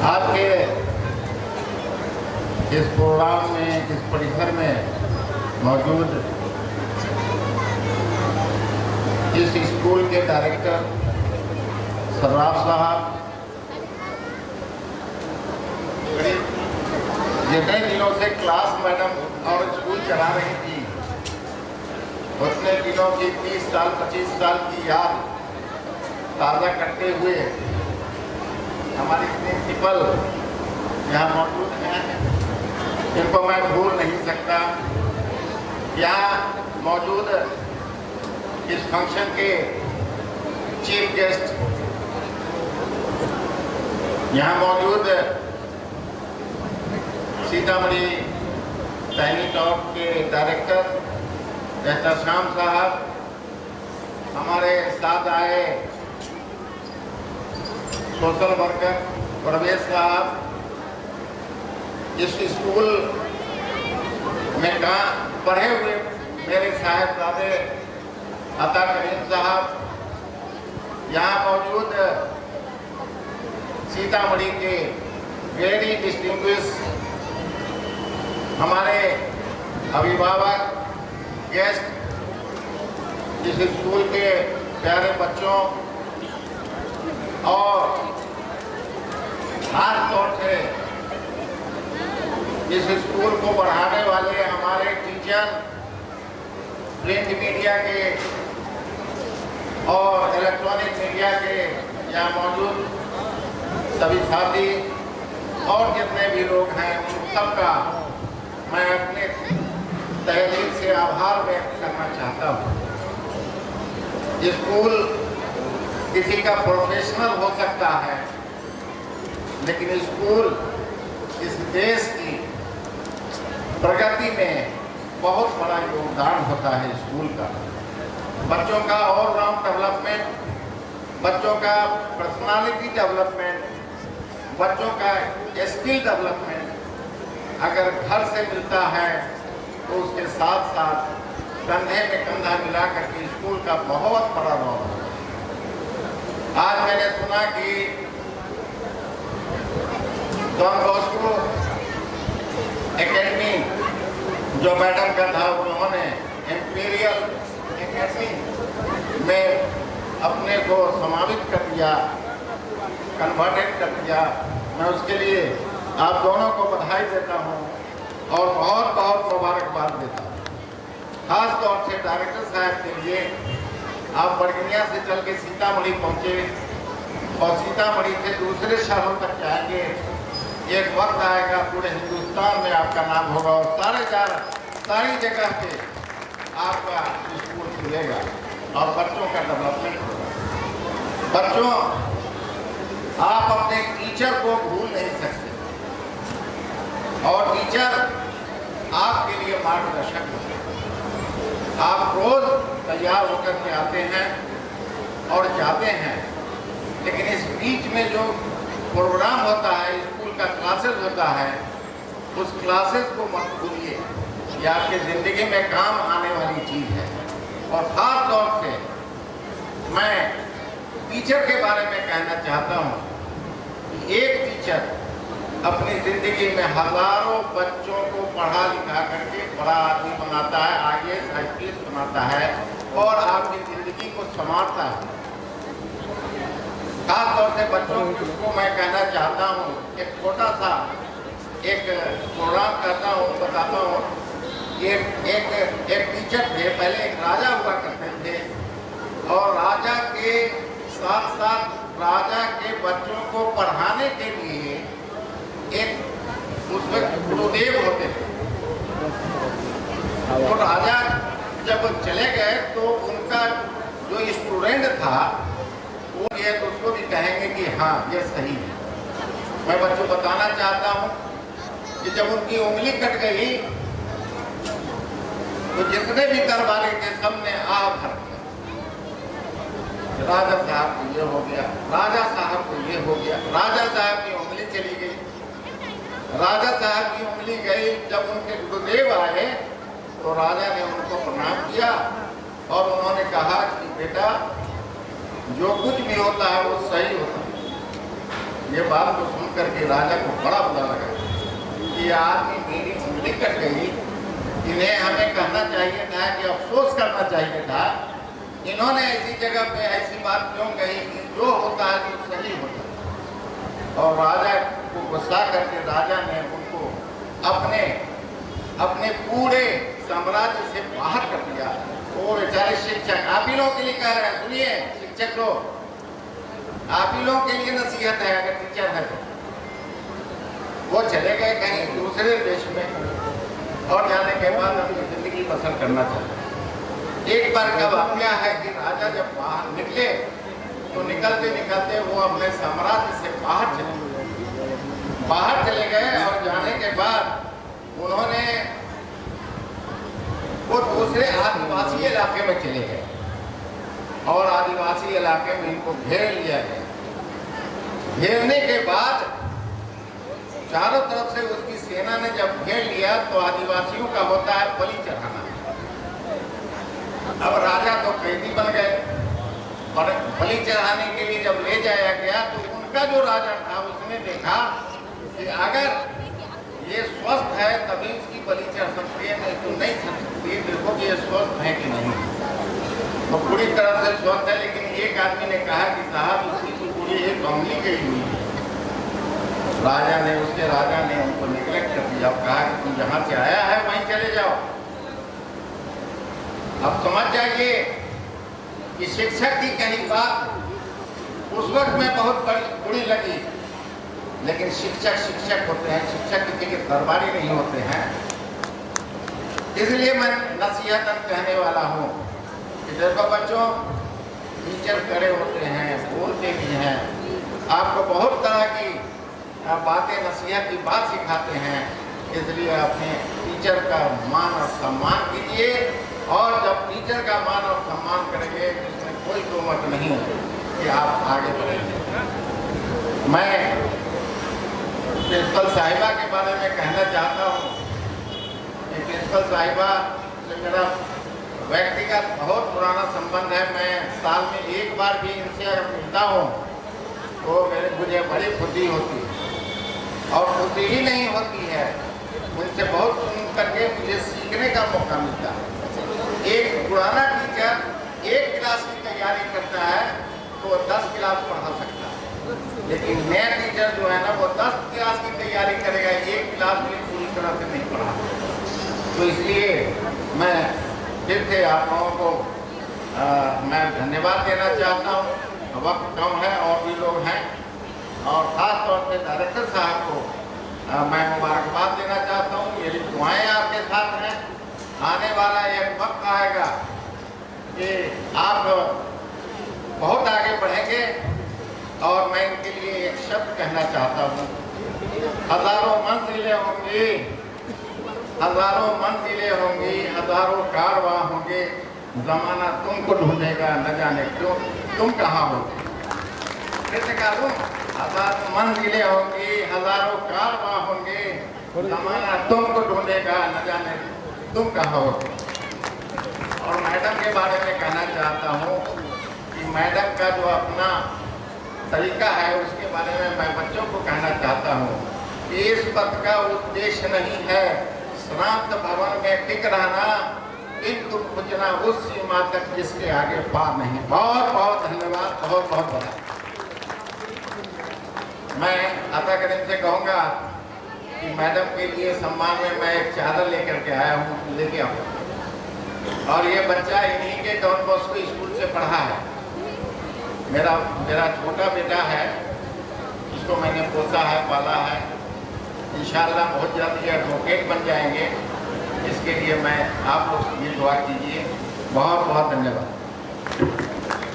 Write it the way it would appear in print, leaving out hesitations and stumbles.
आज के इस प्रोग्राम में, इस परिसर में मौजूद इस स्कूल के डायरेक्टर सर्राफ साहब, जितने दिनों से क्लास मैडम और स्कूल चला रही थी, उतने दिनों की 30 साल 25 साल की याद ताज़ा करते हुए हमारी प्रिंसिपल यहाँ मौजूद हैं, इनको मैं भूल नहीं सकता। यहाँ मौजूद इस फंक्शन के चीफ गेस्ट, यहाँ मौजूद सीतामढ़ी टाइनी टॉप के डायरेक्टर एहतशाम साहब, हमारे साथ आए सोशल वर्कर प्रवेश साहब, इस स्कूल में पढ़े हुए मेरे साहिबजादे अता करीम साहब, यहाँ मौजूद सीतामढ़ी के वेरी डिस्टिंग्विश हमारे अभिभावक, गेस्ट, इस स्कूल के प्यारे बच्चों और खास तौर से इस स्कूल को बढ़ाने वाले हमारे टीचर, प्रिंट मीडिया के और इलेक्ट्रॉनिक मीडिया के यहाँ मौजूद सभी साथी और जितने भी लोग हैं, उन सबका मैं अपने तहे दिल से आभार व्यक्त करना चाहता हूँ। स्कूल किसी का प्रोफेशनल हो सकता है, लेकिन स्कूल इस देश की प्रगति में बहुत बड़ा योगदान होता है स्कूल का। बच्चों का ऑलराउंड डेवलपमेंट, बच्चों का पर्सनालिटी डेवलपमेंट, बच्चों का स्किल डेवलपमेंट अगर घर से मिलता है तो उसके साथ साथ कंधे में कंधा मिला करके स्कूल का बहुत बड़ा रोल है। आज मैंने सुना कि डॉन बॉस्को एकेडमी जो मैडम का था, उन्होंने इंपीरियल एकेडमी में अपने को समावित कर दिया, कन्वर्टेड कर दिया। मैं उसके लिए आप दोनों को बधाई देता हूँ और बहुत बहुत मुबारकबाद देता हूँ। खास तौर से डायरेक्टर साहब के लिए, आप बड़गिनिया से चल के सीतामढ़ी पहुँचे और सीतामढ़ी से दूसरे शहरों तक जाएंगे। एक वक्त आएगा पूरे हिंदुस्तान में आपका नाम होगा और सारी जगह पे आपका स्कूल खुलेगा और बच्चों का डेवलपमेंट होगा। बच्चों, आप अपने टीचर को भूल नहीं सकते और टीचर आपके लिए मार्गदर्शक होते हैं। आप रोज तैयार होकर के आते हैं और जाते हैं, लेकिन इस बीच में जो प्रोग्राम होता है, स्कूल का क्लासेस होता है, उस क्लासेस को मत भूलिए। ये आपकी ज़िंदगी में काम आने वाली चीज़ है। और ख़ास तौर से मैं टीचर के बारे में कहना चाहता हूँ कि एक टीचर अपनी ज़िंदगी में हज़ारों बच्चों को पढ़ा लिखा करके बड़ा आदमी बनाता है, IAS IPS बनाता है और आपकी ज़िंदगी को संवारता है। खास तौर से बच्चों को मैं कहना चाहता हूँ, एक छोटा सा एक प्रोग्राम करता हूँ, बताता हूँ। एक टीचर थे, पहले एक राजा हुआ करते थे और राजा के साथ साथ राजा के बच्चों को पढ़ाने के लिए एक उसमें गुरुदेव होते थे। तो राजा जब चले गए तो उनका जो स्टूडेंट था वो ये तो उसको भी कहेंगे कि हाँ ये सही है। मैं बच्चों बताना चाहता हूँ कि जब उनकी उंगली कट गई तो जितने भी दरबारी थे सबने आह भर दिया, राजा साहब को ये हो गया, राजा साहब को ये हो गया। राजा साहब की उंगली चली गई, राजा साहब की उंगली गई। जब उनके गुरुदेव आए तो राजा ने उनको प्रणाम किया और उन्होंने कहा कि बेटा, जो कुछ भी होता है वो सही होता है। ये बात को सुन करके राजा को बड़ा बुरा लगा कि ये आदमी मेरी उंगली कट गई, इन्हें हमें कहना चाहिए था कि अफसोस करना चाहिए था, इन्होंने ऐसी जगह पे ऐसी बात क्यों कही कि जो होता है वो सही होता है। और राजा को गुस्सा करके राजा ने उनको अपने पूरे साम्राज्य से बाहर कर दिया। वो बेचारे शिक्षक, आप ही लोगों के लिए कह रहे हैं, सुनिए शिक्षक लोग, आप ही लोगों के लिए नसीहत है, अगर टीचर है तो। वो चले गए कहीं दूसरे देश में और जाने के बाद अपनी जिंदगी बसर करना चाहते। एक बार का वाकया है कि राजा जब बाहर निकले तो निकलते निकलते वो अपने साम्राज्य से बाहर चले गए और जाने के बाद उन्होंने वो दूसरे आदिवासी इलाके में चले गए और आदिवासी इलाके में इनको घेर लिया गया। घेरने के बाद चारों तरफ से उसकी सेना ने जब घेर लिया तो आदिवासियों का होता है बलि चढ़ाना। अब राजा तो कैदी बन गए और बलि चढ़ाने के लिए जब ले जाया गया तो उनका जो राजा था उसने देखा कि अगर ये स्वस्थ है तभी इसकी बलि चढ़ सकती है, नहीं तो नहीं चढ़ सकती। देखो कि ये स्वस्थ है कि नहीं। तो पूरी तरह से स्वस्थ है, लेकिन एक आदमी ने कहा कि साहब इसकी तो पूरी एक उंगली गई हुई है। उसके राजा ने उनको निगलेक्ट कर दिया, कहा कि तुम जहां से आया है वहीं चले जाओ। अब समझ जाइए कि शिक्षक की कही बात उस वक्त में बहुत बुरी लगी, लेकिन शिक्षक होते हैं, शिक्षक किसी के दरबारी नहीं होते हैं। इसलिए मैं नसीहतन कहने वाला हूँ कि देखो बच्चों, टीचर खड़े होते हैं, बोलते भी हैं, आपको बहुत तरह की बातें, नसीहत की बात सिखाते हैं। इसलिए अपने टीचर का मान और सम्मान कीजिए, और जब टीचर का मान और सम्मान करेंगे इसमें कोई तोहमत नहीं कि आप आगे बढ़ेंगे। मैं प्रिंसिपल साहिबा के बारे में कहना चाहता हूँ कि प्रिंसिपल साहिबा से मेरा व्यक्तिगत बहुत पुराना संबंध है। मैं साल में एक बार भी इनसे अगर मिलता हूँ तो मुझे बड़ी खुशी होती है, और खुशी ही नहीं होती है, उनसे बहुत सुन करके मुझे सीखने का मौका मिलता है। एक पुराना टीचर एक क्लास की तैयारी करता है तो 10 क्लास पढ़ा सकता है, लेकिन नया टीचर जो है ना वो 10 क्लास की तैयारी करेगा, एक क्लास भी पूरी तरह से नहीं पढ़ा। तो इसलिए मैं फिर से आप लोगों को मैं धन्यवाद देना चाहता हूँ। वक्त कम है और भी लोग हैं, और ख़ास तौर पे डायरेक्टर साहब को मैं मुबारकबाद देना चाहता हूँ। मेरी दुआएं आपके साथ हैं। आने वाला एक वक्त आएगा कि आप बहुत आगे बढ़ेंगे, और मैं इनके लिए एक शब्द कहना चाहता हूँ। हजारों मंजिलें होंगी, हजारों मंजिलें होंगी, हजारों कारवां होंगे, जमाना तुमको ढूंढेगा, न जाने क्यों तुम कहाँ हो। कैसे कहा? हजारों मंजिलें होंगी, हजारों कारवां होंगे, जमाना तुमको ढूंढेगा, न जाने तुम कहाँ हो। और मैडम के बारे में कहना चाहता हूँ कि मैडम का जो अपना तरीका है उसके बारे में मैं बच्चों को कहना चाहता हूँ कि इस पद का उद्देश्य नहीं है श्रांत भवन में टिक रहना, किंतु पूजना उस सीमा तक जिसके आगे पार नहीं। बहुत बहुत धन्यवाद, बहुत बहुत बधाई। मैं अता करीम से कहूँगा कि मैडम के लिए सम्मान में मैं एक चादर लेकर के आया हूँ, लेके आऊँ। और ये बच्चा इन्हीं के डॉन बॉस्को स्कूल से पढ़ा है। मेरा छोटा बेटा है, इसको मैंने पोसा है, पाला है। इंशाअल्लाह बहुत जल्द ये एडवोकेट बन जाएंगे। इसके लिए मैं आप लोग ये दुआ कीजिए। बहुत बहुत धन्यवाद।